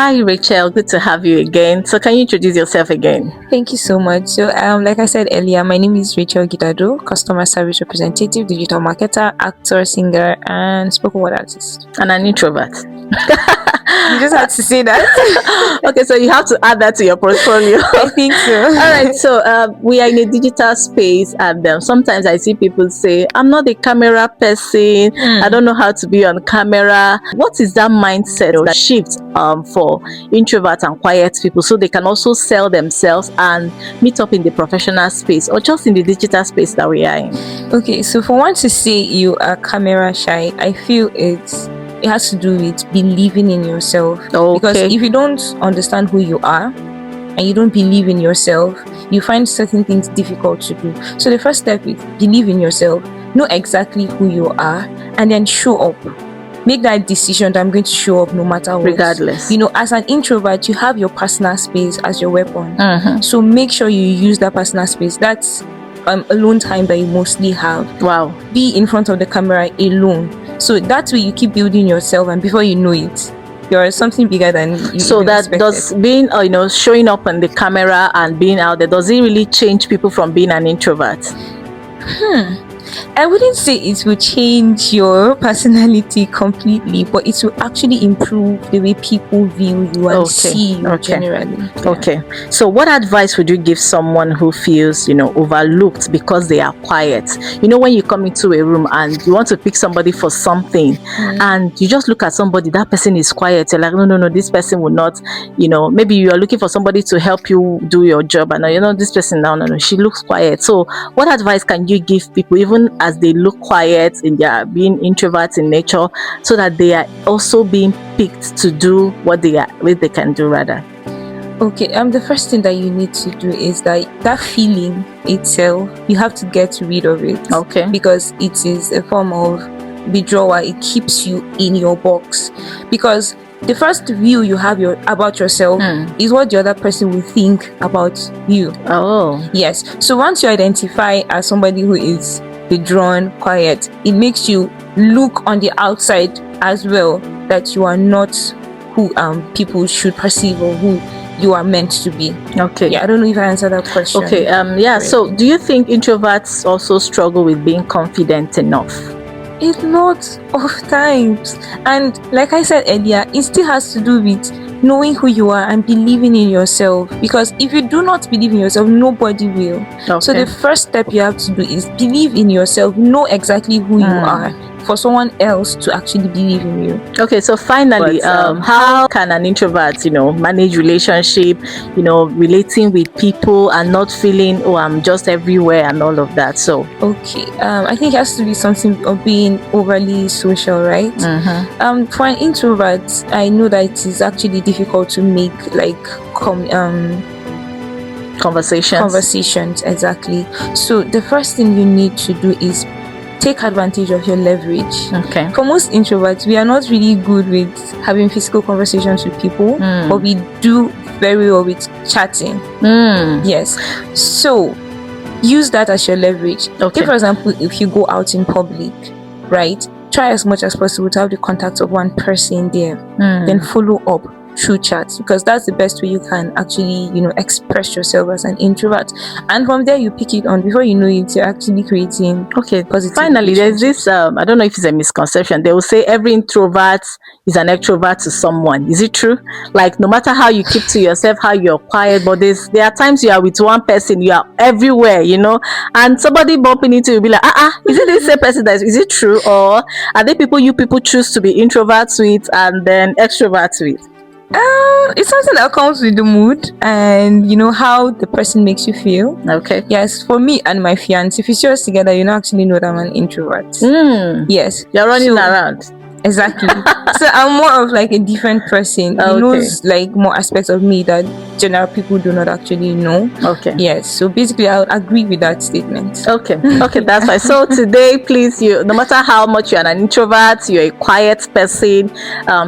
Hi, Rachel. Good to have you again. So, can you introduce yourself again? Thank you so much. So, like I said earlier, my name is Rachel Gidado, customer service representative, digital marketer, actor, singer, and spoken word artist. And an introvert. You just had to say that. Okay, so you have to add that to your portfolio. I think so. All right, so we are in a digital space, and sometimes I see people say, I'm not a camera person, I don't know how to be on camera. What is that mindset or shift for introverts and quiet people so they can also sell themselves and meet up in the professional space or just in the digital space that we are in? Okay, so for one to say you are camera shy, I feel it has to do with believing in yourself. Okay. Because if you don't understand who you are and you don't believe in yourself, you find certain things difficult to do. So the first step is believe in yourself, know exactly who you are, and then show up. Make that decision that I'm going to show up no matter what. Regardless. You know, as an introvert, you have your personal space as your weapon. So make sure you use that personal space. That's alone time that you mostly have. Wow. Be in front of the camera alone. So that way you keep building yourself, and before you know it, you're something bigger than you. So that expected. Does being showing up on the camera and being out there, does it really change people from being an introvert? I wouldn't say it will change your personality completely, but it will actually improve the way people view you and see you generally. Yeah. Okay. So what advice would you give someone who feels, overlooked because they are quiet? When you come into a room and you want to pick somebody for something and you just look at somebody, that person is quiet. You're like, no, this person will not, maybe you are looking for somebody to help you do your job and this person, no, she looks quiet. So what advice can you give people, even as they look quiet in their being introverts in nature, so that they are also being picked to do what they can do rather? Okay, the first thing that you need to do is that feeling itself, you have to get rid of it. Okay. Because it is a form of withdrawal. It keeps you in your box. Because the first view you have about yourself is what the other person will think about you. Oh. Yes. So once you identify as somebody who is withdrawn, quiet, it makes you look on the outside as well that you are not who people should perceive or who you are meant to be. Okay. Yeah, I don't know if I answered that question. Okay. Yeah. So do you think introverts also struggle with being confident enough? A lot of times. And like I said earlier, it still has to do with knowing who you are and believing in yourself. Because if you do not believe in yourself, nobody will. Okay. So the first step you have to do is believe in yourself, know exactly who you are, for someone else to actually believe in you. Okay, so finally, how can an introvert, manage relationship, relating with people and not feeling, oh, I'm just everywhere and all of that? So okay, I think it has to be something of being overly social, right? For an introvert, I know that it is actually difficult to make conversations. Exactly. So the first thing you need to do is take advantage of your leverage. Okay. For most introverts, we are not really good with having physical conversations with people, but we do very well with chatting. Yes. So use that as your leverage. Okay. Take, for example, if you go out in public, right? Try as much as possible to have the contact of one person there. Then follow up through chats, because that's the best way you can actually express yourself as an introvert, and from there you pick it on. Before you know it, you're actually creating positive. Finally, there's this I don't know if it's a misconception. They will say every introvert is an extrovert to someone. Is it true? Like, no matter how you keep to yourself, how you're quiet, but there are times you are with one person, you are everywhere, and somebody bumping into you, be like, is it the same person? Is it true? Or are there people choose to be introverts with and then extroverts with? It's something that comes with the mood and how the person makes you feel. Okay. Yes, for me and my fiance, if we see us together, actually know that I'm an introvert. Yes. You're running around. Exactly. So I'm more of like a different person. He knows like more aspects of me that general people do not actually know. Okay. Yes. So basically, I would agree with that statement. Okay. Okay, that's fine. So today, please, no matter how much you're an introvert, you're a quiet person.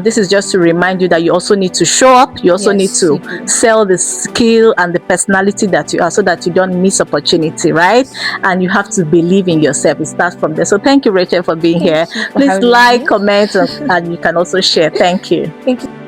This is just to remind you that you also need to show up. You also need to sell the skill and the personality that you are, so that you don't miss opportunity, right? And you have to believe in yourself. It starts from there. So thank you, Rachel, for being here. Please like, comment, and you can also share. Thank you. Thank you.